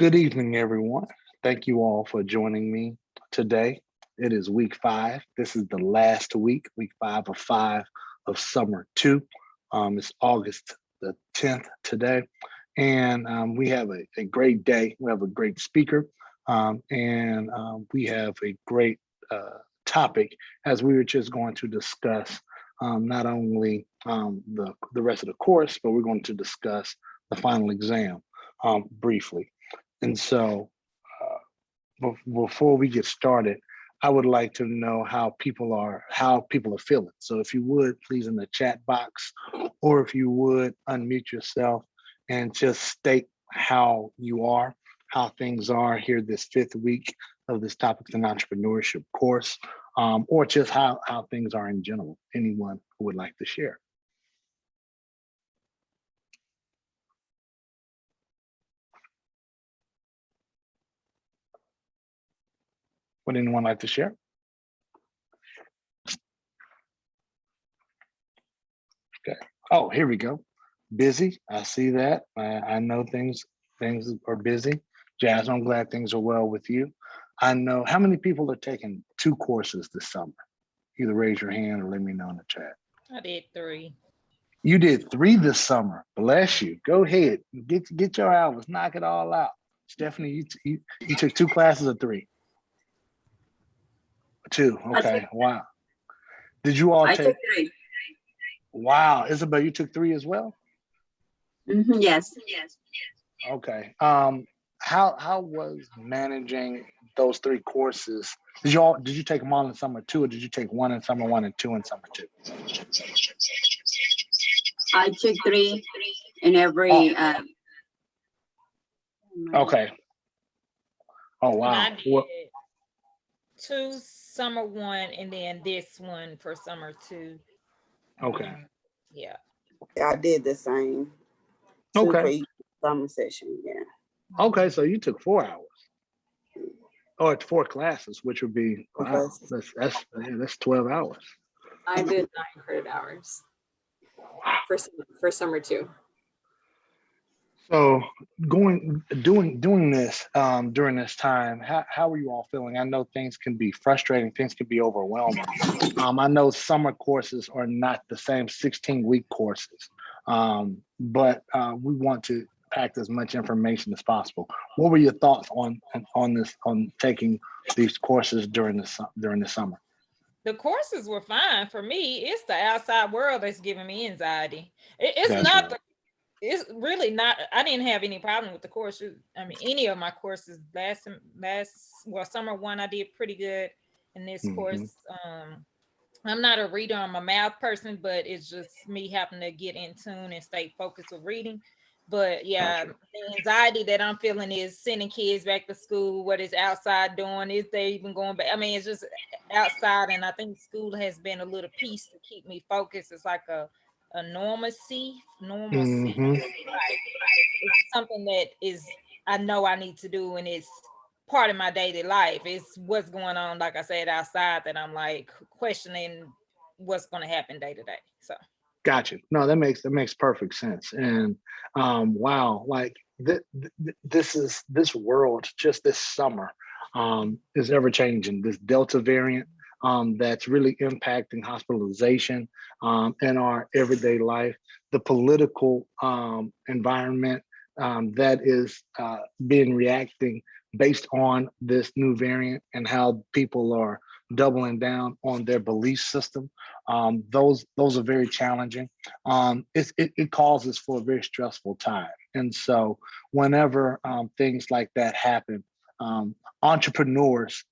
Good evening, everyone. Thank you all for joining me today. It is week 5. This is the last week 5 of summer 2. It's August the 10th today, and we have a great day. We have a great speaker, and we have a great topic as we were just going to discuss not only the rest of the course, but we're going to discuss the final exam briefly. And so, before we get started, I would like to know how people are feeling. So, if you would please in the chat box, or if you would unmute yourself and just state how you are, how things are here this 5th week of this Topics in Entrepreneurship course, or just how things are in general. Anyone who would like to share. Would anyone like to share? Okay. Oh, here we go. Busy. I see that. I know things are busy. Jazz, I'm glad things are well with you. I know how many people are taking 2 courses this summer. Either raise your hand or let me know in the chat. I did 3. You did 3 this summer. Bless you. Go ahead. Get your hours. Knock it all out. Stephanie, you took 2 classes or 3? 2. Okay. Wow. Did you all I take? took 3. Wow. Isabel, you took 3 as well? Yes. Okay. How was managing those 3 courses? Did you take them all in summer 2, or did you take 1 in summer 1 and 2 in summer 2? I took 3 in every. Okay. Oh wow. And I did 2 summer 1 and then this one for summer 2. Okay. Yeah. I did the same. 2 Okay. for each summer session. Yeah. Okay, so you took 4 hours. Or 4 classes, which would be wow. That's 12 hours. I did 9 credit hours for summer 2. So doing this during this time, how are you all feeling? I know things can be frustrating, things can be overwhelming. I know summer courses are not the same 16-week courses, but we want to pack as much information as possible. What were your thoughts on taking these courses during the summer? The courses were fine for me. It's the outside world that's giving me anxiety. It's really not. I didn't have any problem with the courses. I mean, any of my courses summer 1 I did pretty good. In this course, I'm not a reader. I'm a math person, but it's just me having to get in tune and stay focused with reading. But yeah, the anxiety that I'm feeling is sending kids back to school. What is outside doing? Is they even going back? I mean, it's just outside, and I think school has been a little piece to keep me focused. It's like a normalcy. Like, it's something that is I know I need to do, and it's part of my daily life. It's what's going on, like I said, outside that I'm like questioning what's going to happen day to day. So Gotcha. No, that makes perfect sense. And wow, like this world just this summer is ever changing. This Delta variant that's really impacting hospitalization in our everyday life. The political environment that is being reacting based on this new variant and how people are doubling down on their belief system. Those are very challenging. It causes for a very stressful time. And so whenever things like that happen, entrepreneurs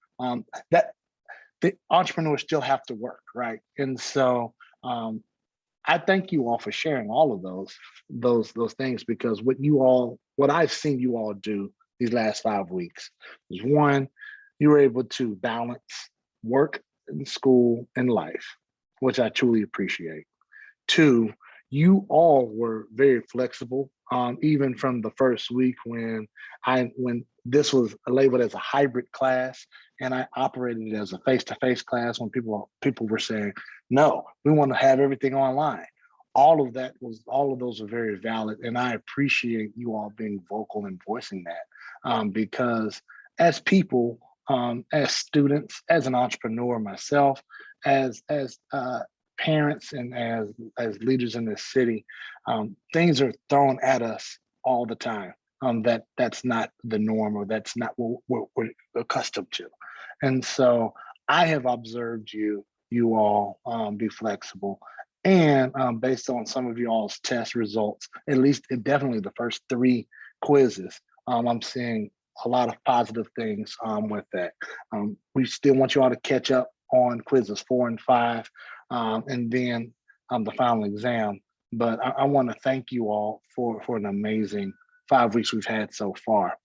the entrepreneurs still have to work, right? And so I thank you all for sharing all of those things, because what I've seen you all do these last 5 weeks is, 1, you were able to balance work and school and life, which I truly appreciate. 2, you all were very flexible, even from the first week when this was labeled as a hybrid class, and I operated it as a face-to-face class when people were saying, no, we want to have everything online. all of those are very valid, and I appreciate you all being vocal and voicing that, because as people, as students, as an entrepreneur myself, as parents, and as leaders in this city, things are thrown at us all the time. That's not the norm, or that's not what we're accustomed to, and so I have observed you all be flexible. And based on some of y'all's test results, at least definitely the first 3 quizzes, I'm seeing a lot of positive things with that. We still want you all to catch up on quizzes 4 and 5, and then the final exam. But I want to thank you all for an amazing 5 weeks we've had so far.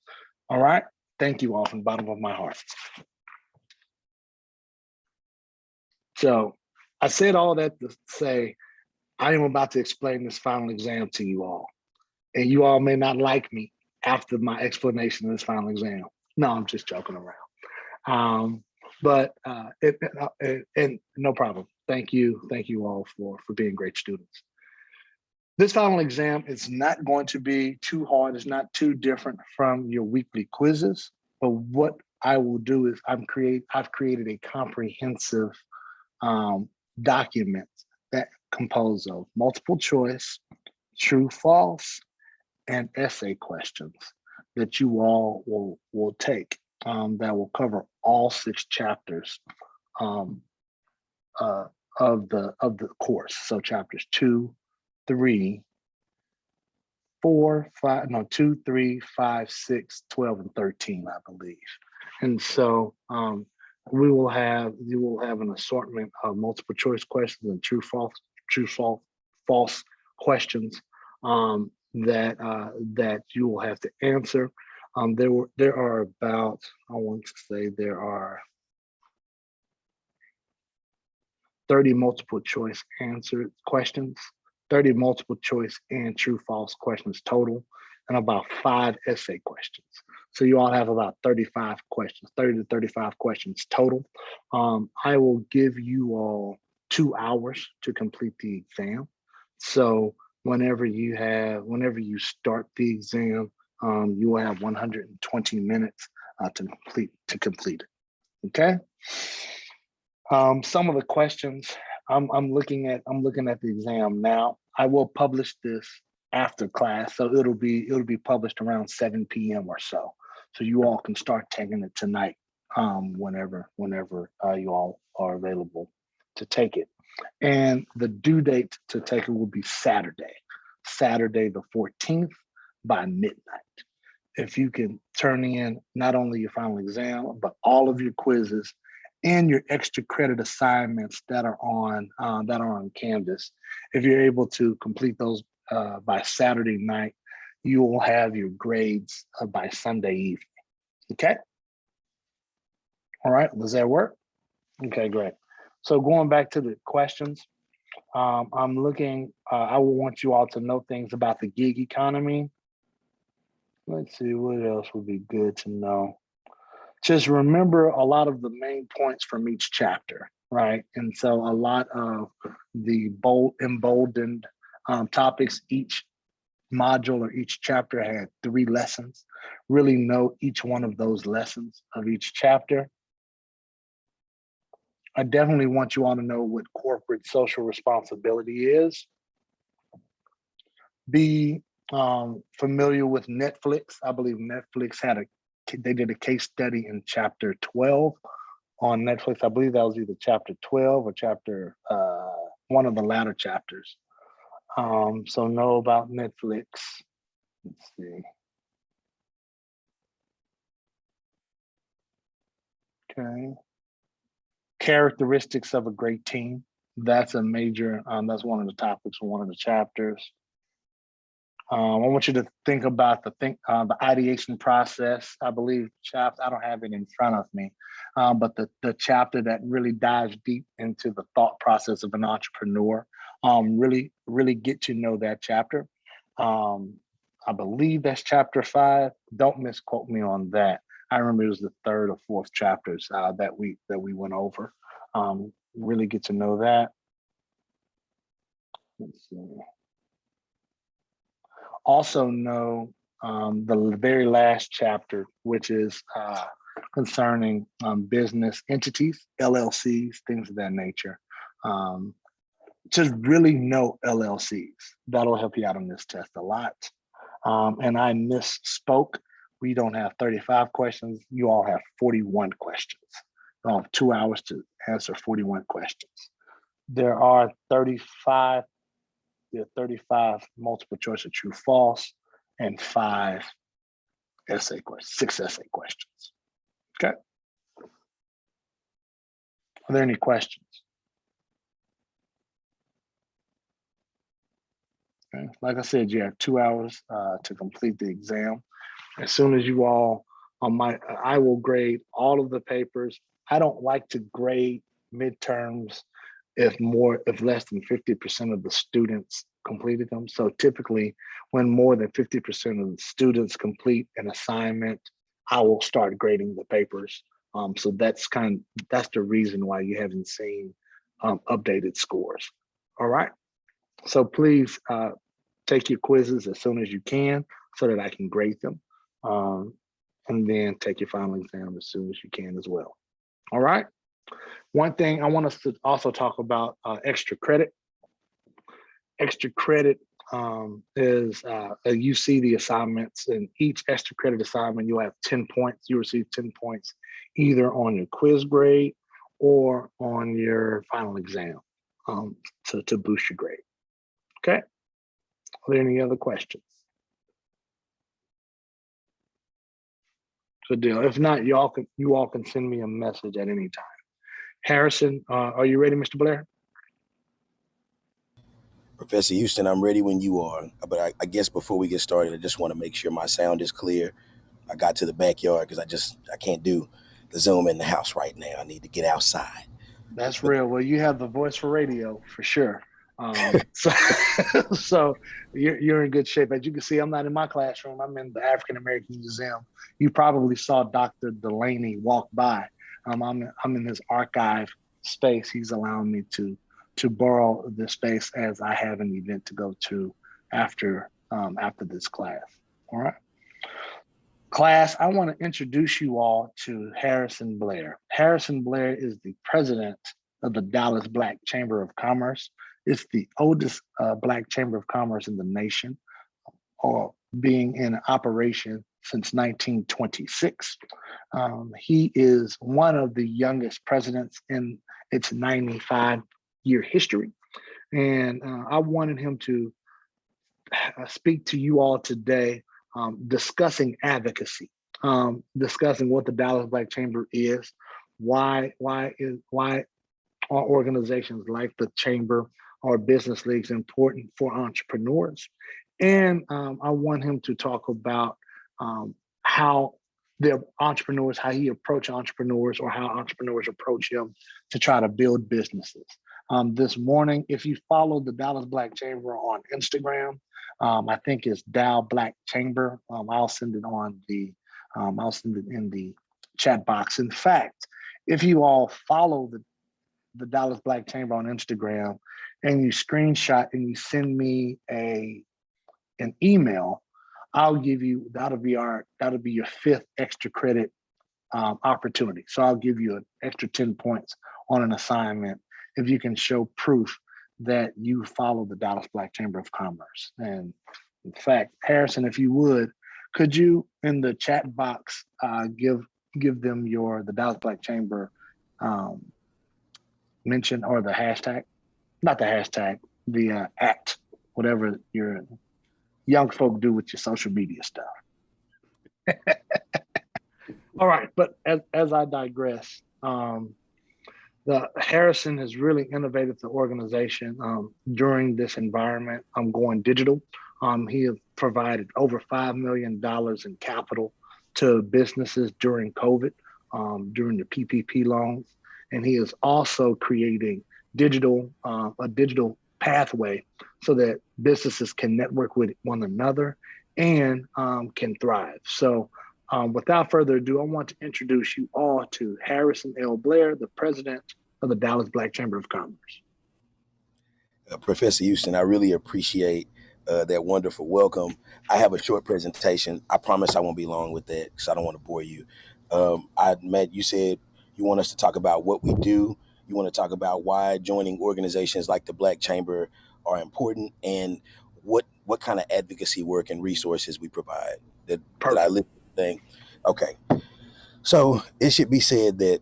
All right. Thank you all from the bottom of my heart. So I said all that to say, I am about to explain this final exam to you all. And you all may not like me after my explanation of this final exam. No, I'm just joking around. And no problem. Thank you all for being great students. This final exam is not going to be too hard. It's not too different from your weekly quizzes. But what I will do is I've created a comprehensive document that composed of multiple choice, true, false, and essay questions that you all will take, that will cover all 6 chapters of the course. So chapters 2, 3, 4, 5, no, 2, 3, 5, 6, 12, and 13, I believe. And so you will have an assortment of multiple choice questions and true, false questions that you will have to answer. There are about, I want to say there are 30 multiple choice answer questions, 30 multiple choice and true false questions total, and about 5 essay questions. So you all have about 35 questions, 30 to 35 questions total. I will give you all 2 hours to complete the exam. So whenever you start the exam, you will have 120 minutes to complete it. Okay. Some of the questions I'm looking at the exam now. I will publish this after class, so it'll be published around 7 p.m. or so. So you all can start taking it tonight, whenever you all are available to take it. And the due date to take it will be Saturday the 14th by midnight. If you can turn in not only your final exam, but all of your quizzes and your extra credit assignments that are on Canvas, if you're able to complete those by Saturday night, you will have your grades by Sunday evening. Okay. All right. Does that work? Okay, great. So going back to the questions, I'm looking. I will want you all to know things about the gig economy. Let's see, what else would be good to know? Just remember a lot of the main points from each chapter, right? And so a lot of the emboldened topics, each module or each chapter had 3 lessons. Really know each one of those lessons of each chapter. I definitely want you all to know what corporate social responsibility is. Be familiar with Netflix. I believe Netflix they did a case study in chapter 12 on Netflix. I believe that was either chapter 12 or chapter one of the latter chapters. So know about Netflix. Let's see. Okay. Characteristics of a great team. That's a major, that's one of the topics from one of the chapters. I want you to think about the ideation process. I believe I don't have it in front of me, but the chapter that really dives deep into the thought process of an entrepreneur. Really get to know that chapter. I believe that's chapter 5. Don't misquote me on that. I remember it was the 3rd or 4th chapters that we went over. Really get to know that. Let's see. Also know the very last chapter, which is concerning business entities, LLCs, things of that nature. Just really know LLCs. That'll help you out on this test a lot. And I misspoke. We don't have 35 questions. You all have 41 questions. You have 2 hours to answer 41 questions. There are 35 multiple choice of true false and 5 essay questions, 6 essay questions. Okay. Are there any questions? Okay. Like I said, you have 2 hours to complete the exam. As soon as you all I will grade all of the papers. I don't like to grade midterms if less than 50% of the students completed them. So typically when more than 50% of the students complete an assignment, I will start grading the papers. So that's the reason why you haven't seen updated scores. All right. So please take your quizzes as soon as you can so that I can grade them. And then take your final exam as soon as you can as well. All right. One thing I want us to also talk about extra credit. Extra credit is you see the assignments, and each extra credit assignment you'll have 10 points. You receive 10 points either on your quiz grade or on your final exam to boost your grade. Okay. Are there any other questions? Good deal. If not, you all can send me a message at any time. Harrison, are you ready, Mr. Blair? Professor Houston, I'm ready when you are. But I guess before we get started, I just want to make sure my sound is clear. I got to the backyard because I can't do the Zoom in the house right now. I need to get outside. That's real. Well, you have the voice for radio for sure. So you're in good shape. As you can see, I'm not in my classroom. I'm in the African American Museum. You probably saw Dr. Delaney walk by. I'm in his archive space. He's allowing me to borrow this space as I have an event to go to after this class. All right. Class, I want to introduce you all to Harrison Blair. Harrison Blair is the president of the Dallas Black Chamber of Commerce. It's the oldest Black Chamber of Commerce in the nation, or being in operation since 1926. He is one of the youngest presidents in its 95-year history. And I wanted him to speak to you all today discussing advocacy, discussing what the Dallas Black Chamber is, why are organizations like the Chamber or business leagues important for entrepreneurs. And I want him to talk about how the entrepreneurs, how he approach entrepreneurs, or how entrepreneurs approach him to try to build businesses. This morning, if you follow the Dallas Black Chamber on Instagram, I think it's Dal Black Chamber. I'll send it in the chat box. In fact, if you all follow the Dallas Black Chamber on Instagram and you screenshot and you send me an email, I'll give you, that'll be your 5th extra credit opportunity. So I'll give you an extra 10 points on an assignment if you can show proof that you follow the Dallas Black Chamber of Commerce. And in fact, Harrison, if you would, could you in the chat box give them the Dallas Black Chamber mention, or the hashtag, not the hashtag, the at, whatever your young folk do with your social media stuff. All right, but as I digress, the Harrison has really innovated the organization during this environment. I'm going digital. He has provided over $5 million in capital to businesses during COVID, during the PPP loans. And he is also creating a digital pathway so that businesses can network with one another and can thrive. So without further ado, I want to introduce you all to Harrison L. Blair, the president of the Dallas Black Chamber of Commerce. Professor Houston, I really appreciate that wonderful welcome. I have a short presentation. I promise I won't be long with that because I don't want to bore you. Matt, you said you want us to talk about what we do. You want to talk about why joining organizations like the Black Chamber are important and what kind of advocacy work and resources we provide. Did I Perfect. listen to the thing? Okay. So it should be said that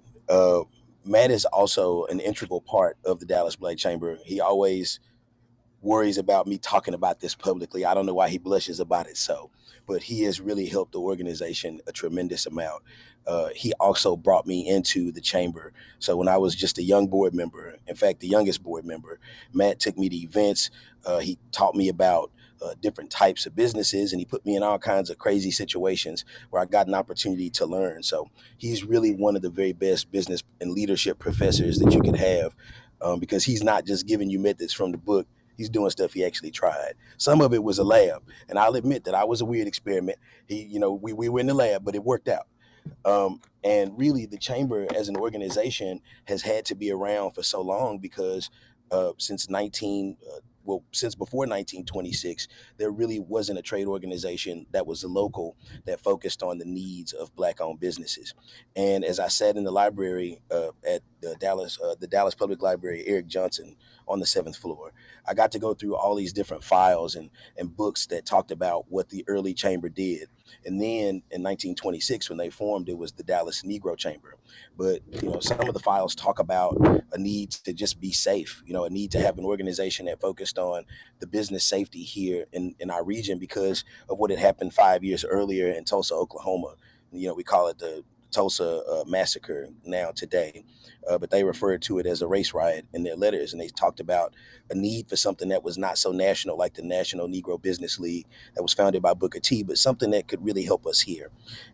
Matt is also an integral part of the Dallas Black Chamber. He always worries about me talking about this publicly. I don't know why he blushes about it so, but he has really helped the organization a tremendous amount. He also brought me into the chamber. So when I was just a young board member, in fact, the youngest board member, Matt took me to events. He taught me about different types of businesses, and he put me in all kinds of crazy situations where I got an opportunity to learn. So he's really one of the very best business and leadership professors that you could have, because he's not just giving you methods from the book. He's doing stuff he actually tried. Some of it was a lab, and I'll admit that I was a weird experiment. We were in the lab, but it worked out. And really, the chamber as an organization has had to be around for so long because since before 1926, there really wasn't a trade organization that was local that focused on the needs of Black-owned businesses. And as I sat in the library at the Dallas Public Library, Eric Johnson, on the 7th floor, I got to go through all these different files and books that talked about what the early chamber did. And then in 1926, when they formed, it was the Dallas Negro Chamber. But some of the files talk about a need to just be safe, a need to have an organization that focused on the business safety here in our region because of what had happened 5 years earlier in Tulsa, Oklahoma. We call it the Tulsa massacre now today, but they referred to it as a race riot in their letters, and they talked about a need for something that was not so national, like the National Negro Business League that was founded by Booker T, but something that could really help us here.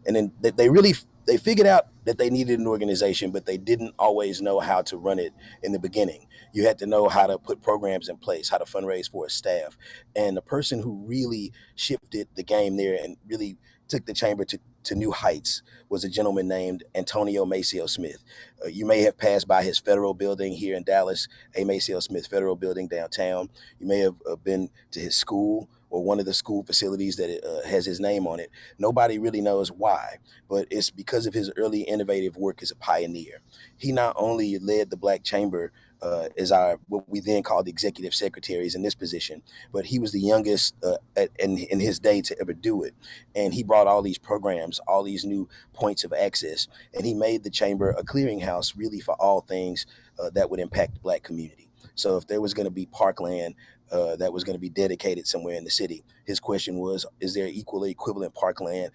And then they figured out that they needed an organization, but they didn't always know how to run it in the beginning. You had to know how to put programs in place, how to fundraise for a staff. And the person who really shifted the game there and really took the chamber to new heights was a gentleman named Antonio Maceo Smith. You may have passed by his federal building here in Dallas, A. Maceo Smith Federal Building downtown. You may have been to his school or one of the school facilities that has his name on it. Nobody really knows why, but it's because of his early innovative work as a pioneer. He not only led the Black Chamber as what we then called executive secretaries in this position, but he was the youngest in his day to ever do it. And he brought all these programs, all these new points of access, and he made the chamber a clearinghouse really for all things that would impact the Black community. So if there was going to be parkland that was going to be dedicated somewhere in the city, his question was, is there equally equivalent parkland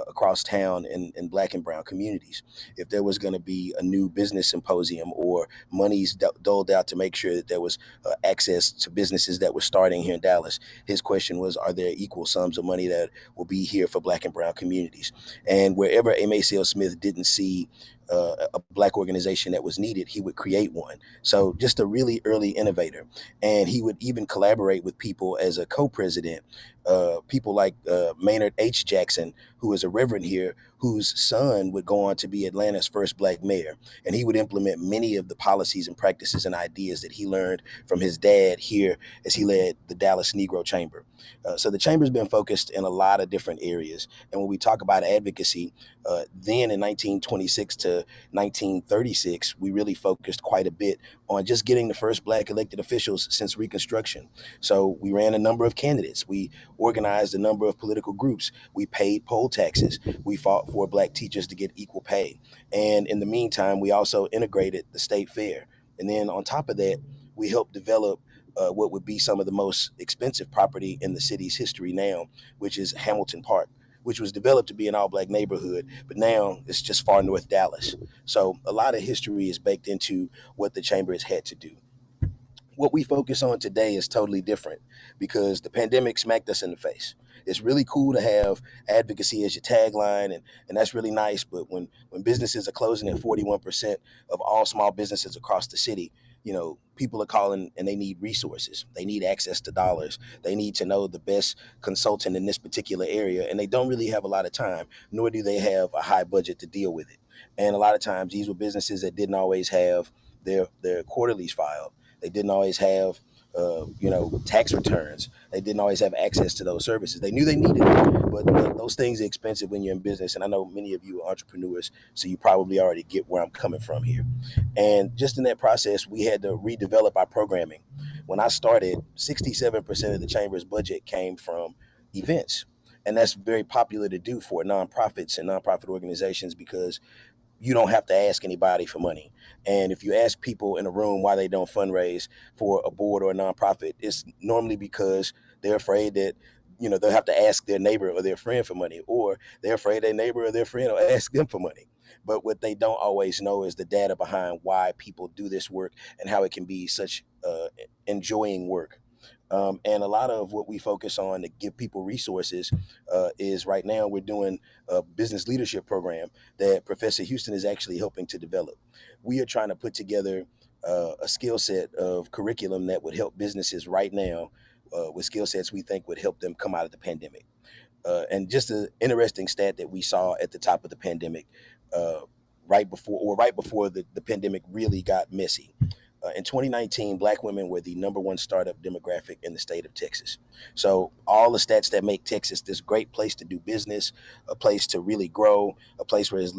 across town in Black and brown communities? If there was going to be a new business symposium or monies doled out to make sure that there was access to businesses that were starting here in Dallas, his question was, are there equal sums of money that will be here for Black and brown communities? And wherever A. Maceo Smith didn't see a Black organization that was needed, he would create one. So just a really early innovator. And he would even collaborate with people as a co-president, people like Maynard H. Jackson, who is a reverend here, whose son would go on to be Atlanta's first Black mayor. And he would implement many of the policies and practices and ideas that he learned from his dad here as he led the Dallas Negro Chamber. So the chamber's been focused in a lot of different areas. And when we talk about advocacy, then in 1926 to 1936, we really focused quite a bit on just getting the first Black elected officials since Reconstruction. So we ran a number of candidates. We organized a number of political groups. We paid poll taxes. We fought for Black teachers to get equal pay. And in the meantime, we also integrated the state fair. And then on top of that, we helped develop what would be some of the most expensive property in the city's history now, which is Hamilton Park, which was developed to be an all-Black neighborhood, but now it's just far north Dallas. So a lot of history is baked into what the chamber has had to do. What we focus on today is totally different because the pandemic smacked us in the face. It's really cool to have advocacy as your tagline, and that's really nice. But when businesses are closing at 41% of all small businesses across the city, people are calling and they need resources. They need access to dollars. They need to know the best consultant in this particular area, and they don't really have a lot of time, nor do they have a high budget to deal with it. And a lot of times these were businesses that didn't always have their quarterlies filed. They didn't always have tax returns. They didn't always have access to those services. They knew they needed it, but those things are expensive when you're in business. And I know many of you are entrepreneurs, so you probably already get where I'm coming from here. And just in that process, we had to redevelop our programming. When I started, 67% of the chamber's budget came from events. And that's very popular to do for nonprofits and nonprofit organizations because you don't have to ask anybody for money. And if you ask people in a room why they don't fundraise for a board or a nonprofit, it's normally because they're afraid that they'll have to ask their neighbor or their friend for money, or they're afraid their neighbor or their friend will ask them for money. But what they don't always know is the data behind why people do this work and how it can be such enjoying work. And a lot of what we focus on to give people resources is right now we're doing a business leadership program that Professor Houston is actually helping to develop. We are trying to put together a skill set of curriculum that would help businesses right now with skill sets we think would help them come out of the pandemic. And just an interesting stat that we saw at the top of the pandemic, right before the pandemic really got messy. In 2019, Black women were the number one startup demographic in the state of Texas. So all the stats that make Texas this great place to do business, a place to really grow, a place where there's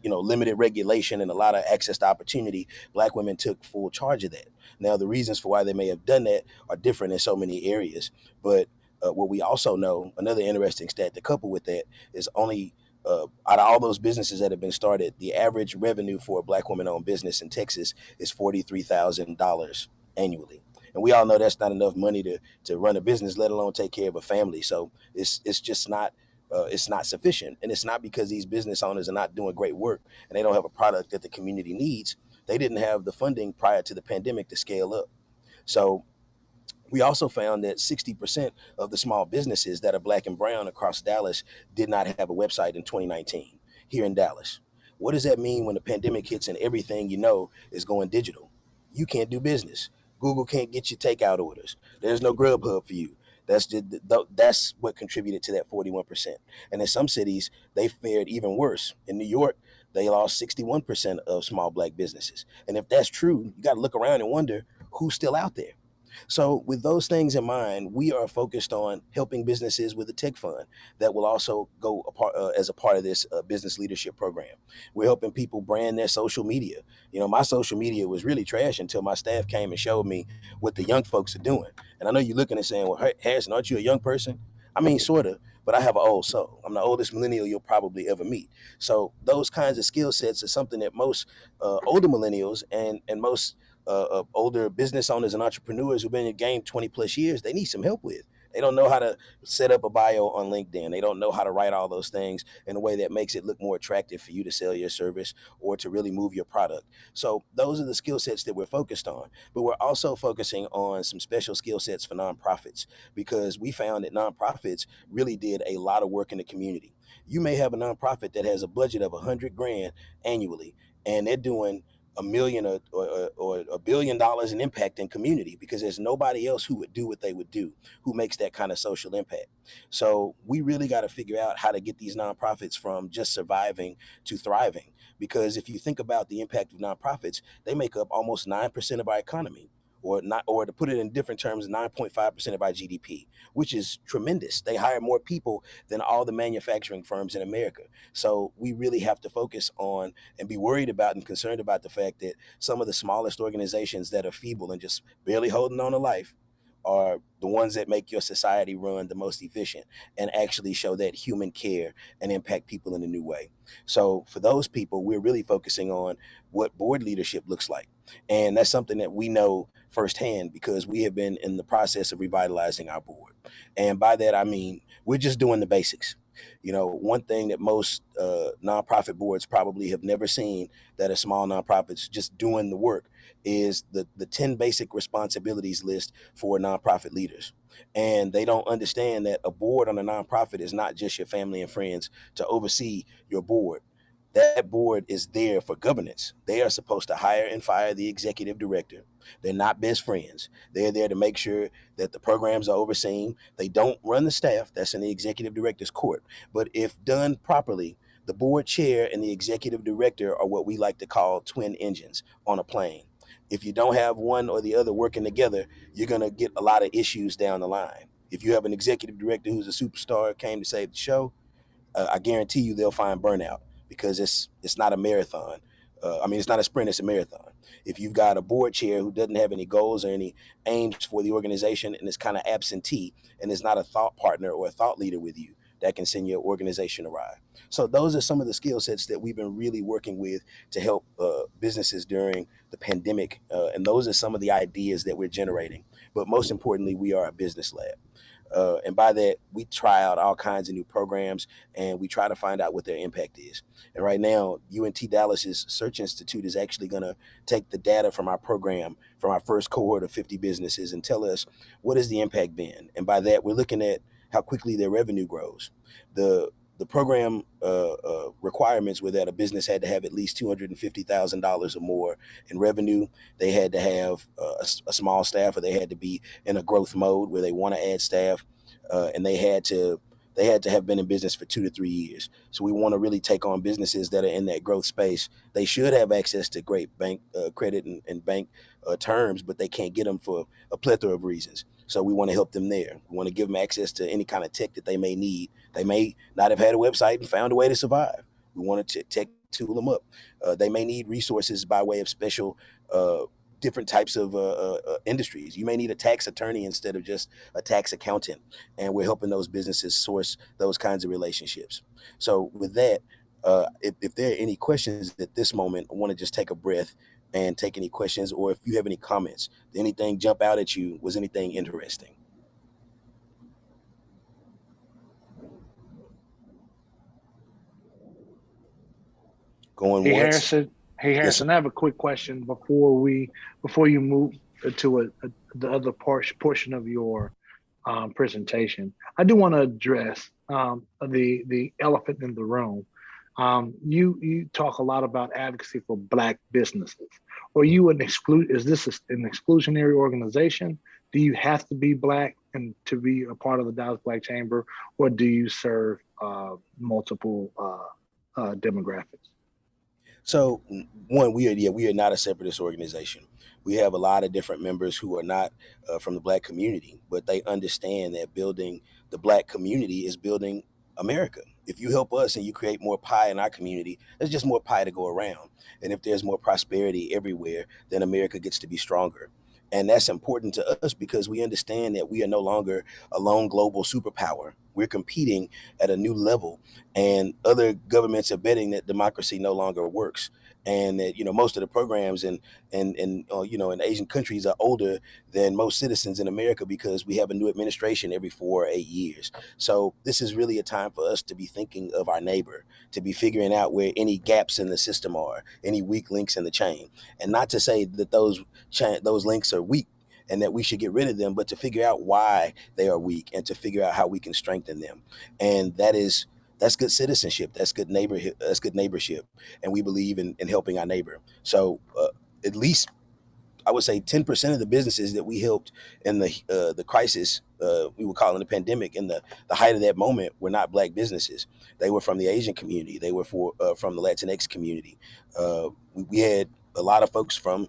limited regulation and a lot of access to opportunity, Black women took full charge of that. Now, the reasons for why they may have done that are different in so many areas, but what we also know, another interesting stat to couple with that, is only out of all those businesses that have been started, the average revenue for a Black woman-owned business in Texas is $43,000 annually. And we all know that's not enough money to run a business, let alone take care of a family. So it's just not it's not sufficient. And it's not because these business owners are not doing great work and they don't have a product that the community needs. They didn't have the funding prior to the pandemic to scale up. So we also found that 60% of the small businesses that are Black and brown across Dallas did not have a website in 2019 here in Dallas. What does that mean when the pandemic hits and everything is going digital? You can't do business. Google can't get you takeout orders. There's no Grubhub for you. That's what contributed to that 41%. And in some cities, they fared even worse. In New York, they lost 61% of small Black businesses. And if that's true, you got to look around and wonder who's still out there. So with those things in mind, we are focused on helping businesses with a tech fund that will also go as a part of this business leadership program. We're helping people brand their social media. My social media was really trash until my staff came and showed me what the young folks are doing. And I know you're looking and saying, well, Harrison, aren't you a young person? I mean, sort of, but I have an old soul. I'm the oldest millennial you'll probably ever meet. So those kinds of skill sets are something that most older millennials and most older business owners and entrepreneurs who've been in the game 20 plus years, they need some help with. They don't know how to set up a bio on LinkedIn. They don't know how to write all those things in a way that makes it look more attractive for you to sell your service or to really move your product. So those are the skill sets that we're focused on. But we're also focusing on some special skill sets for nonprofits because we found that nonprofits really did a lot of work in the community. You may have a nonprofit that has a budget of $100,000 annually, and they're doing $1 million or $1 billion in impact in community because there's nobody else who would do what they would do, who makes that kind of social impact. So we really got to figure out how to get these nonprofits from just surviving to thriving. Because if you think about the impact of nonprofits, they make up almost 9% of our economy. Or to put it in different terms, 9.5% of our GDP, which is tremendous. They hire more people than all the manufacturing firms in America. So we really have to focus on and be worried about and concerned about the fact that some of the smallest organizations that are feeble and just barely holding on to life are the ones that make your society run the most efficient and actually show that human care and impact people in a new way. So for those people, we're really focusing on what board leadership looks like. And that's something that we know firsthand because we have been in the process of revitalizing our board. And by that, I mean, we're just doing the basics. One thing that most nonprofit boards probably have never seen that are small nonprofits just doing the work is the 10 basic responsibilities list for nonprofit leaders. And they don't understand that a board on a nonprofit is not just your family and friends to oversee your board. That board is there for governance. They are supposed to hire and fire the executive director. They're not best friends. They're there to make sure that the programs are overseen. They don't run the staff. That's in the executive director's court. But if done properly, the board chair and the executive director are what we like to call twin engines on a plane. If you don't have one or the other working together, you're going to get a lot of issues down the line. If you have an executive director who's a superstar, came to save the show, I guarantee you they'll find burnout, because it's not a marathon. I mean, it's not a sprint, it's a marathon. If you've got a board chair who doesn't have any goals or any aims for the organization and is kind of absentee and is not a thought partner or a thought leader with you, that can send your organization awry. So those are some of the skill sets that we've been really working with to help businesses during the pandemic. And those are some of the ideas that we're generating. But most importantly, we are a business lab. And by that, we try out all kinds of new programs and we try to find out what their impact is. And right now, UNT Dallas's Search Institute is actually going to take the data from our program, from our first cohort of 50 businesses, and tell us what has the impact been. And by that, we're looking at how quickly their revenue grows. The program requirements were that a business had to have at least $250,000 or more in revenue. They had to have a small staff, or they had to be in a growth mode where they want to add staff, and they had to have been in business for 2 to 3 years. So we want to really take on businesses that are in that growth space. They should have access to great bank credit and bank terms, but they can't get them for a plethora of reasons. So we want to help them there. We want to give them access to any kind of tech that they may need. They may not have had a website and found a way to survive. We want to tech tool them up. They may need resources by way of special different types of industries. You may need a tax attorney instead of just a tax accountant, and we're helping those businesses source those kinds of relationships. So with that, if there are any questions at this moment, I want to just take a breath and take any questions, or if you have any comments. Did anything jump out at you? Was anything interesting? Going Hey once? Harrison, hey Yes, sir. Harrison, I have a quick question before you move to the other portion of your presentation. I do want to address the elephant in the room. You talk a lot about advocacy for Black businesses. Are you is this an exclusionary organization? Do you have to be Black and to be a part of the Dallas Black Chamber, or do you serve multiple demographics? So one, we are not a separatist organization. We have a lot of different members who are not from the Black community, but they understand that building the Black community is building America. If you help us and you create more pie in our community, there's just more pie to go around. And if there's more prosperity everywhere, then America gets to be stronger. And that's important to us because we understand that we are no longer a lone global superpower. We're competing at a new level, and other governments are betting that democracy no longer works, and that most of the programs in Asian countries are older than most citizens in America because we have a new administration every 4 or 8 years. So this is really a time for us to be thinking of our neighbor, to be figuring out where any gaps in the system are, any weak links in the chain, and not to say that those links are weak and that we should get rid of them, but to figure out why they are weak and to figure out how we can strengthen them. And that's good citizenship. That's good neighborhood. That's good neighborship. And we believe in helping our neighbor. So at least I would say 10% of the businesses that we helped in the crisis, we were calling the pandemic, in the height of that moment, were not Black businesses. They were from the Asian community. They were from the Latinx community. We had a lot of folks from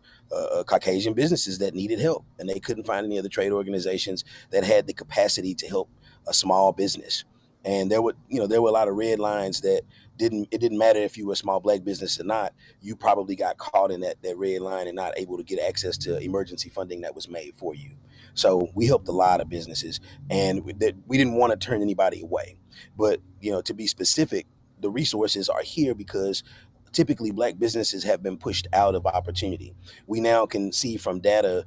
Caucasian businesses that needed help, and they couldn't find any other trade organizations that had the capacity to help a small business. And there were a lot of red lines that it didn't matter if you were a small Black business or not. You probably got caught in that red line and not able to get access to emergency funding that was made for you. So we helped a lot of businesses, and we didn't want to turn anybody away. But to be specific, the resources are here because typically Black businesses have been pushed out of opportunity. We now can see from data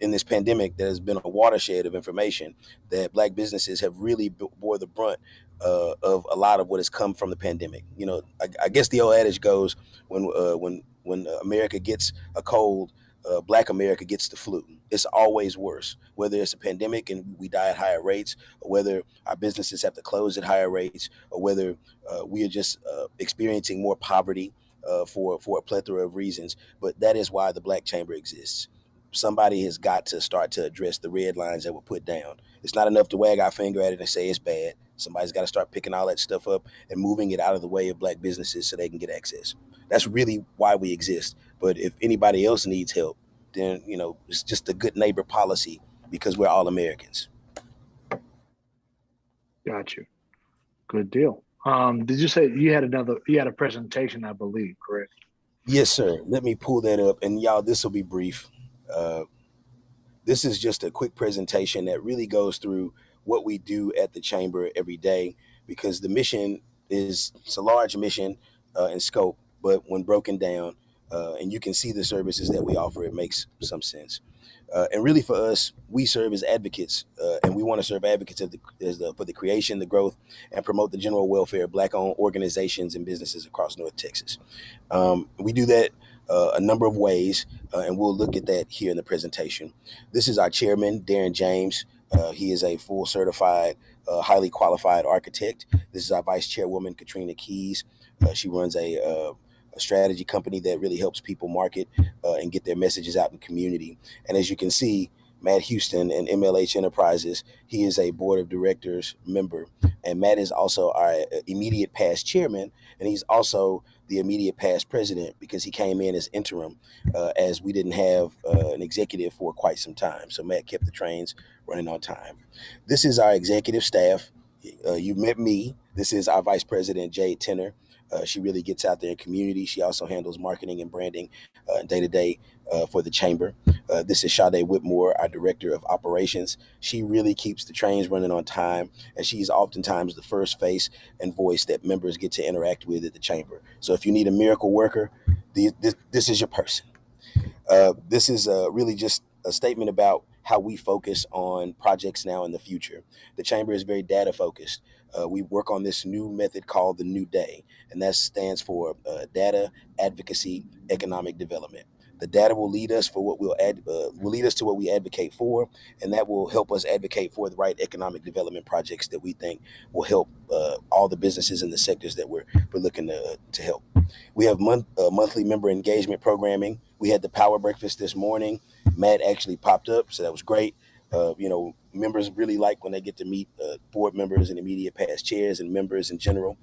in this pandemic that has been a watershed of information that Black businesses have really bore the brunt of a lot of what has come from the pandemic. I guess the old adage goes, when America gets a cold, Black America gets the flu. It's always worse, whether it's a pandemic and we die at higher rates, or whether our businesses have to close at higher rates, or whether we are just experiencing more poverty for a plethora of reasons. But that is why the Black Chamber exists. Somebody has got to start to address the red lines that were put down. It's not enough to wag our finger at it and say it's bad. Somebody's got to start picking all that stuff up and moving it out of the way of Black businesses so they can get access. That's really why we exist. But if anybody else needs help, then it's just a good neighbor policy because we're all Americans. Got you. Good deal. Did you say you had a presentation, I believe, correct? Yes, sir. Let me pull that up, and y'all, this will be brief. This is just a quick presentation that really goes through what we do at the chamber every day, because the mission it's a large mission in scope, but when broken down, and you can see the services that we offer, it makes some sense. And really, for us, we serve as advocates, and we want to serve advocates for the creation, the growth, and promote the general welfare of Black-owned organizations and businesses across North Texas. We do that a number of ways, and we'll look at that here in the presentation. This is our chairman, Darren James. He is a full certified, highly qualified architect. This is our vice chairwoman, Katrina Keys. She runs a strategy company that really helps people market and get their messages out in the community. And as you can see, Matt Houston and MLH Enterprises, he is a board of directors member. And Matt is also our immediate past chairman, and he's also the immediate past president because he came in as interim as we didn't have an executive for quite some time. So Matt kept the trains running on time. This is our executive staff. You met me. This is our vice president, Jade Tenner. She really gets out there in community. She also handles marketing and branding day-to-day for the chamber. This is Sade Whitmore, our director of operations. She really keeps the trains running on time, and she's oftentimes the first face and voice that members get to interact with at the chamber. So if you need a miracle worker, this is your person. This is really just a statement about how we focus on projects now and the future. The chamber is very data focused. We work on this new method called the New Day, and that stands for data, advocacy, economic development. The data will lead us for will lead us to what we advocate for, and that will help us advocate for the right economic development projects that we think will help all the businesses in the sectors that we're looking to help. We have monthly member engagement programming. We had the power breakfast this morning. Matt actually popped up, so that was great. Members really like when they get to meet board members and immediate past chairs and members in general.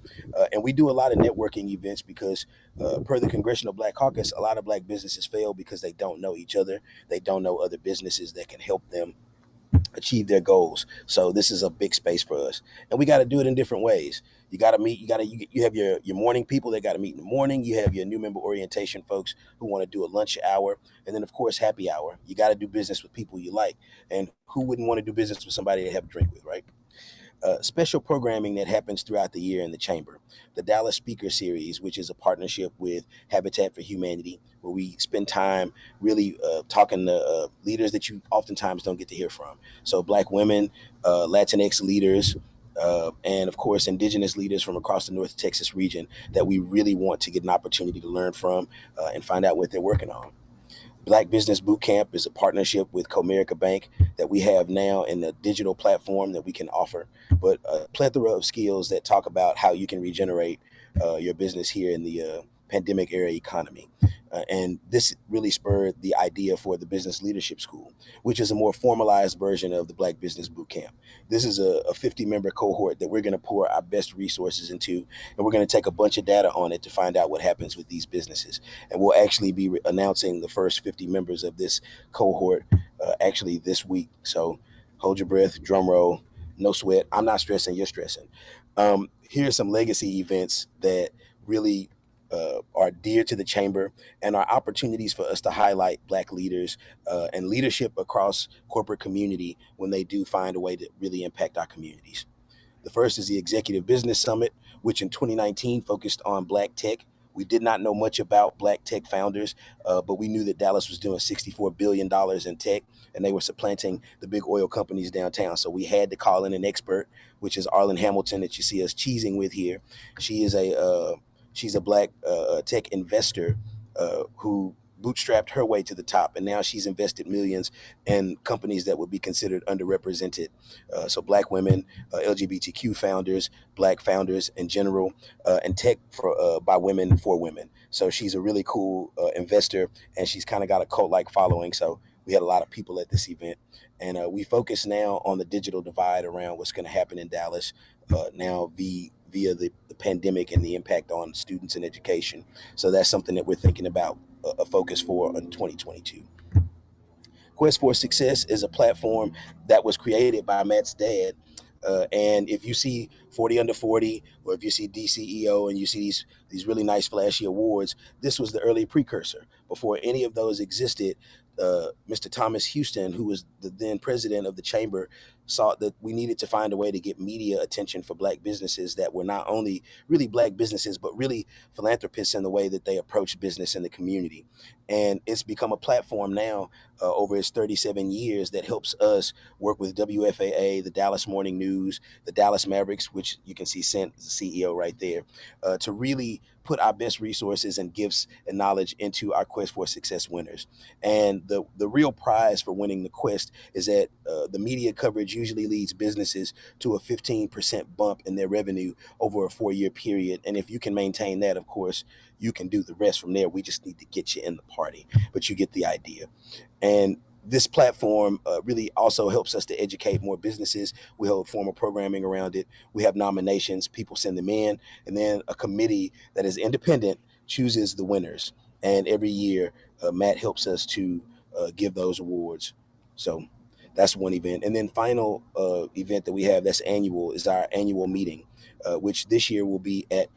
And we do a lot of networking events because per the Congressional Black Caucus, a lot of Black businesses fail because they don't know each other. They don't know other businesses that can help them achieve their goals. So this is a big space for us, and we got to do it in different ways. You got to meet. You have your morning people that got to meet in the morning. You have your new member orientation folks who want to do a lunch hour, and then of course happy hour. You got to do business with people you like, and who wouldn't want to do business with somebody to have a drink with, right? Special programming that happens throughout the year in the chamber. The Dallas Speaker Series, which is a partnership with Habitat for Humanity, where we spend time really talking to leaders that you oftentimes don't get to hear from. So Black women, Latinx leaders, and of course, Indigenous leaders from across the North Texas region that we really want to get an opportunity to learn from and find out what they're working on. Black Business Bootcamp is a partnership with Comerica Bank that we have now in the digital platform that we can offer, but a plethora of skills that talk about how you can regenerate your business here in the pandemic era economy. And this really spurred the idea for the Business Leadership School, which is a more formalized version of the Black Business Bootcamp. This is a 50-member cohort that we're going to pour our best resources into, and we're going to take a bunch of data on it to find out what happens with these businesses. And we'll actually be announcing the first 50 members of this cohort actually this week. So hold your breath, drum roll, no sweat. I'm not stressing, you're stressing. Here's some legacy events that really are dear to the chamber and are opportunities for us to highlight Black leaders and leadership across corporate community when they do find a way to really impact our communities. The first is the Executive Business Summit, which in 2019 focused on Black tech. We did not know much about Black tech founders, but we knew that Dallas was doing $64 billion in tech, and they were supplanting the big oil companies downtown. So we had to call in an expert, which is Arlen Hamilton that you see us cheesing with here. She's a Black tech investor who bootstrapped her way to the top, and now she's invested millions in companies that would be considered underrepresented. So Black women, LGBTQ founders, Black founders in general, and tech by women for women. So she's a really cool investor, and she's kind of got a cult-like following. So we had a lot of people at this event, and we focus now on the digital divide around what's going to happen in Dallas now via the pandemic and the impact on students and education. So that's something that we're thinking about a focus for in 2022. Quest for Success is a platform that was created by Matt's dad. And if you see 40 under 40, or if you see DCEO and you see these really nice flashy awards, this was the early precursor. Before any of those existed, Mr. Thomas Houston, who was the then president of the chamber, saw that we needed to find a way to get media attention for Black businesses that were not only really Black businesses, but really philanthropists in the way that they approach business in the community. And it's become a platform now over its 37 years that helps us work with WFAA, the Dallas Morning News, the Dallas Mavericks, which you can see Sent, the CEO right there, to really put our best resources and gifts and knowledge into our Quest for Success winners. And the real prize for winning the quest is that the media coverage usually leads businesses to a 15% bump in their revenue over a 4-year period. And if you can maintain that, of course, you can do the rest from there. We just need to get you in the party, but you get the idea. And this platform really also helps us to educate more businesses. We hold formal programming around it. We have nominations, people send them in, and then a committee that is independent chooses the winners. And every year, Matt helps us to give those awards. So that's one event. And then final event that we have that's annual is our annual meeting, which this year will be at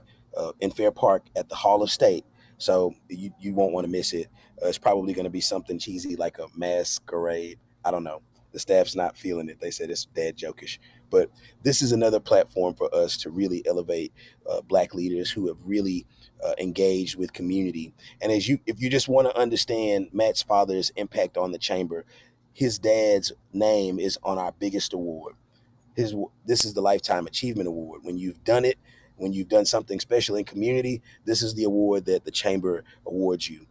in Fair Park at the Hall of State. So you won't want to miss it. It's probably going to be something cheesy like a masquerade. I don't know. The staff's not feeling it. They said it's dad jokish. But this is another platform for us to really elevate Black leaders who have really engaged with community. And if you just want to understand Matt's father's impact on the chamber, his dad's name is on our biggest award. This is the Lifetime Achievement Award. When you've done it, when you've done something special in community, this is the award that the chamber awards you.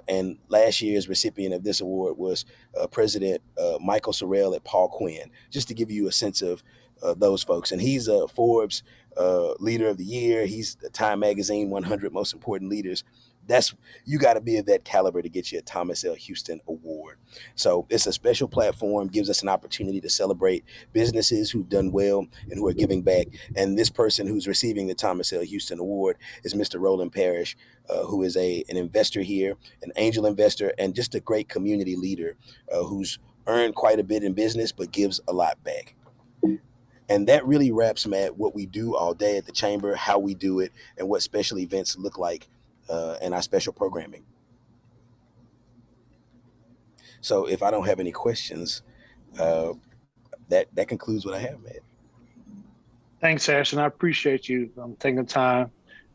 And last year's recipient of this award was President Michael Sorrell at Paul Quinn, just to give you a sense of those folks. And he's a Forbes Leader of the Year. He's the Time Magazine 100 Most Important Leaders. You got to be of that caliber to get you a Thomas L. Houston Award. So it's a special platform, gives us an opportunity to celebrate businesses who've done well and who are giving back. And this person who's receiving the Thomas L. Houston Award is Mr. Roland Parrish, who is an investor here, an angel investor, and just a great community leader who's earned quite a bit in business, but gives a lot back. And that really wraps, Matt, what we do all day at the chamber, how we do it, and what special events look like and our special programming. So if I don't have any questions, that concludes what I have, man. Thanks, Ashton. I appreciate you taking time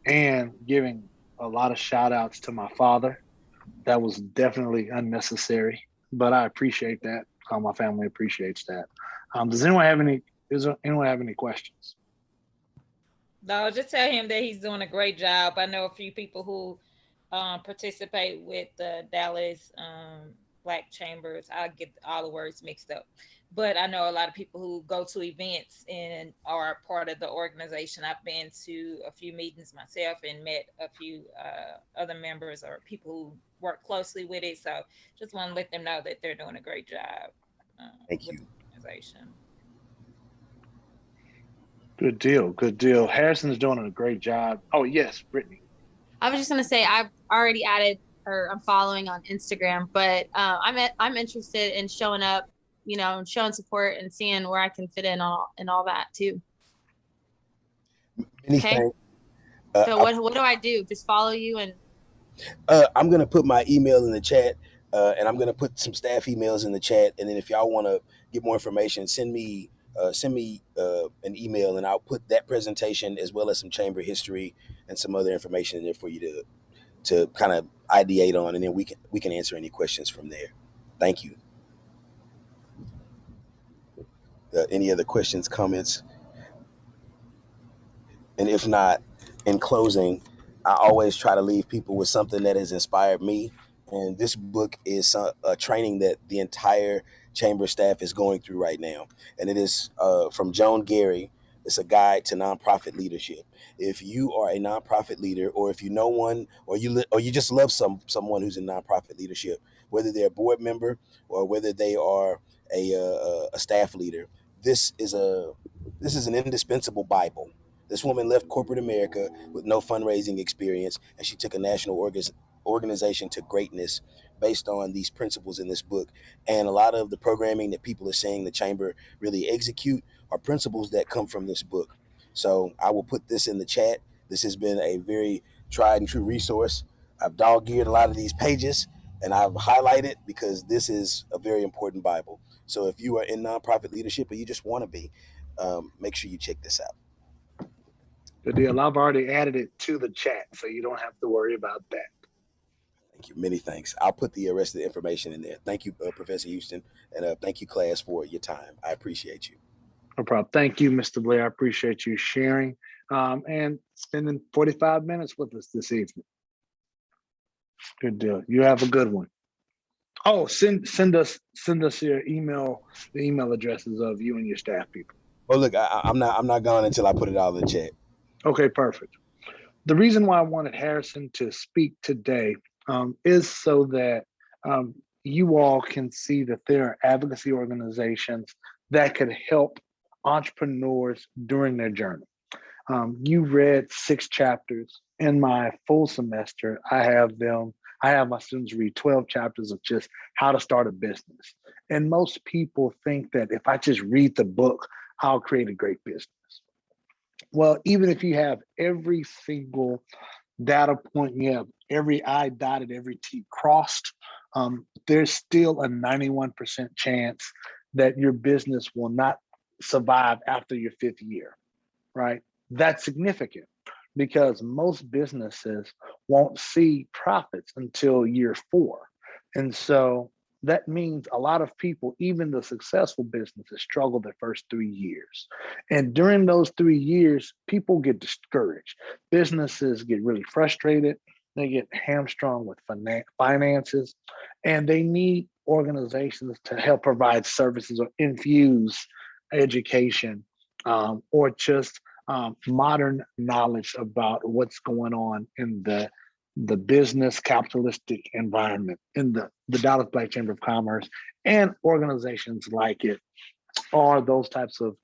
and giving a lot of shout outs to my father. That was definitely unnecessary, but I appreciate that. My family appreciates that. Does anyone have any questions? No, just tell him that he's doing a great job. I know a few people who participate with the Dallas Black Chambers. I get all the words mixed up. But I know a lot of people who go to events and are part of the organization. I've been to a few meetings myself and met a few other members or people who work closely with it. So just want to let them know that they're doing a great job. Thank you. The organization. Good deal. Good deal. Harrison's doing a great job. Oh, yes, Brittany. I was just going to say I've already added or I'm following on Instagram, but I'm interested in showing up, and showing support and seeing where I can fit in and all that too. Okay. So what do I do? Just follow you and. I'm going to put my email in the chat and I'm going to put some staff emails in the chat. And then if y'all want to get more information, send me an email and I'll put that presentation as well as some chamber history and some other information in there for you to kind of ideate on, and then we can answer any questions from there. Thank you. Any other questions, comments? And if not, in closing, I always try to leave people with something that has inspired me. And this book is a training that the entire chamber staff is going through right now. And it is from Joan Gary. It's a guide to nonprofit leadership. If you are a nonprofit leader, or if you know one, or you just love someone who's in nonprofit leadership, whether they're a board member or whether they are a staff leader, this is an indispensable Bible. This woman left corporate America with no fundraising experience, and she took a national organization to greatness based on these principles in this book. And a lot of the programming that people are saying the chamber really execute are principles that come from this book. So I will put this in the chat. This has been a very tried and true resource. I've dog-eared a lot of these pages and I've highlighted because this is a very important Bible. So if you are in nonprofit leadership or you just want to be, make sure you check this out. Good deal. I've already added it to the chat, so you don't have to worry about that. Thank you. Many thanks. I'll put the rest of the information in there. Thank you, Professor Houston, and thank you, class, for your time. I appreciate you. No problem. Thank you, Mr. Blair. I appreciate you sharing and spending 45 minutes with us this evening. Good deal. You have a good one. Oh, send us your email, the email addresses of you and your staff people. Oh, look, I'm not gone until I put it all in the chat. Okay, perfect. The reason why I wanted Harrison to speak today is so that you all can see that there are advocacy organizations that could help entrepreneurs during their journey. You read 6 chapters. In my full semester, I have my students read 12 chapters of just how to start a business. And most people think that if I just read the book, I'll create a great business. Well, even if you have every single data point, you have every I dotted, every T crossed, there's still a 91% chance that your business will not survive after your 5th year, right? That's significant because most businesses won't see profits until year 4. And so that means a lot of people, even the successful businesses, struggle the first 3 years. And during those 3 years, people get discouraged. Businesses get really frustrated. They get hamstrung with finances, and they need organizations to help provide services or infuse education or just modern knowledge about what's going on in the business capitalistic environment. In the Dallas Black Chamber of Commerce and organizations like it are those types of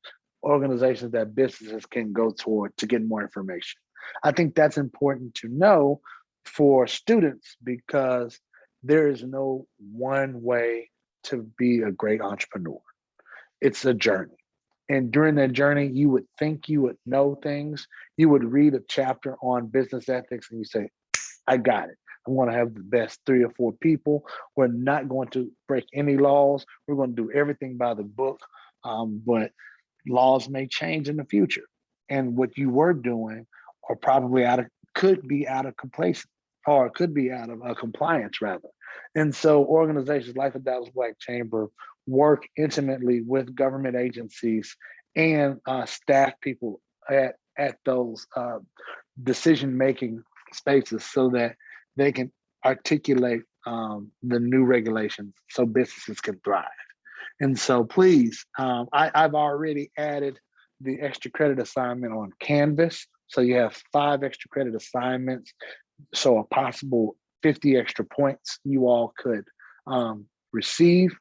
organizations that businesses can go toward to get more information. I think that's important to know for students because there is no one way to be a great entrepreneur. It's a journey. And during that journey, you would think you would know things. You would read a chapter on business ethics and you say, I got it. I'm going to have the best 3 or 4 people. We're not going to break any laws. We're going to do everything by the book. But laws may change in the future. And what you were doing are probably could be out of complacency, or could be out of compliance rather. And so organizations like the Dallas Black Chamber work intimately with government agencies and staff people at those decision-making spaces so that they can articulate the new regulations so businesses can thrive. And so please, I've already added the extra credit assignment on Canvas. So you have 5 extra credit assignments. So a possible 50 extra points you all could receive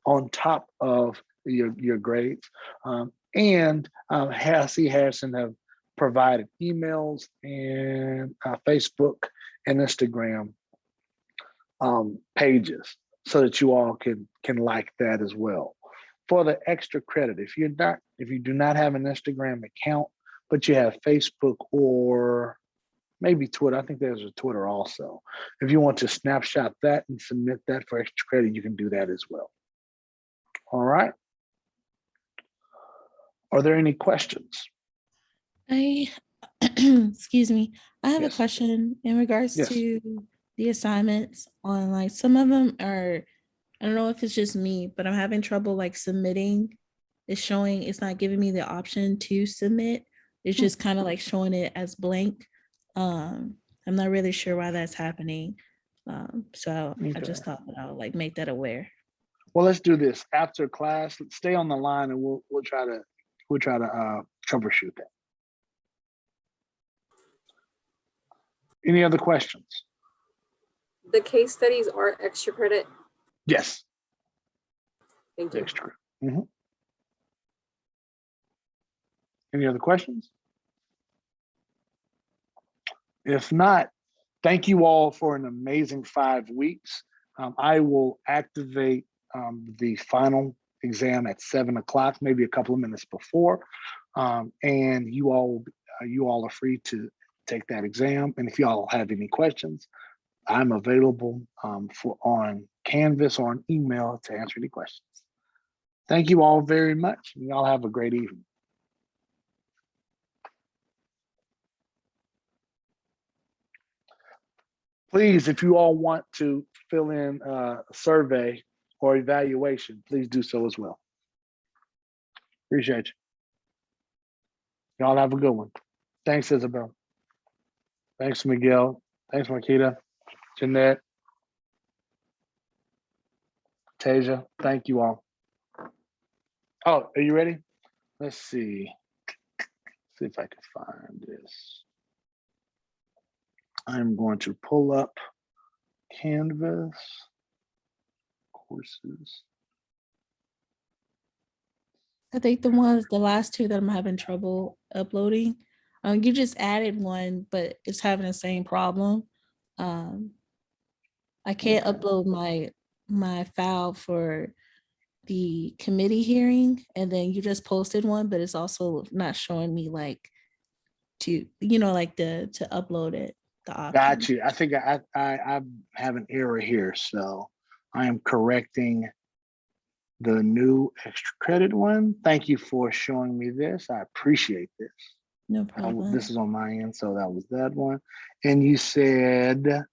on top of your grades. And C. Harrison have provided emails and Facebook and Instagram pages so that you all can like that as well. For the extra credit, if you do not have an Instagram account, but you have Facebook or maybe Twitter, I think there's a Twitter also. If you want to snapshot that and submit that for extra credit, you can do that as well. All right. Are there any questions? Excuse me. I have Yes. a question in regards Yes. to the assignments on, like, some of them are, I don't know if it's just me, but I'm having trouble like submitting. It's not giving me the option to submit. It's just kind of like showing it as blank. I'm not really sure why that's happening. So I just thought that I would like make that aware. Well, let's do this after class. Stay on the line, and we'll try to troubleshoot that. Any other questions? The case studies are extra credit. Yes. Thank you. Extra. Mm-hmm. Any other questions? If not, thank you all for an amazing 5 weeks. I will activate the final exam at 7 o'clock, maybe a couple of minutes before, and you all are free to take that exam. And if y'all have any questions, I'm available for on Canvas or on email to answer any questions. Thank you all very much. And y'all have a great evening. Please, if you all want to fill in a survey or evaluation, please do so as well. Appreciate you. Y'all have a good one. Thanks, Isabel. Thanks, Miguel. Thanks, Marquita, Jeanette, Tasia. Thank you all. Oh, are you ready? Let's see. See if I can find this. I'm going to pull up Canvas courses. I think the last two that I'm having trouble uploading. You just added one, but it's having the same problem. I can't upload my file for the committee hearing, and then you just posted one, but it's also not showing me like to upload it. The option. Got you. I think I have an error here, so I am correcting the new extra credit one. Thank you for showing me this. I appreciate this. No problem. This is on my end, so that was that one. And you said,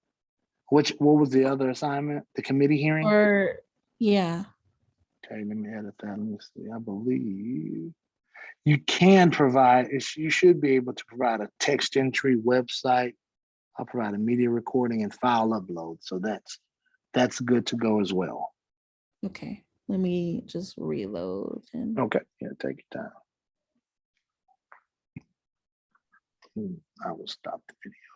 what was the other assignment? The committee hearing? Yeah. Okay, let me edit that. Let me see. I believe you can provide, you should be able to provide a text entry website. I'll provide a media recording and file upload. So that's good to go as well. Okay, let me just reload. Okay, yeah, take your time. I will stop the video.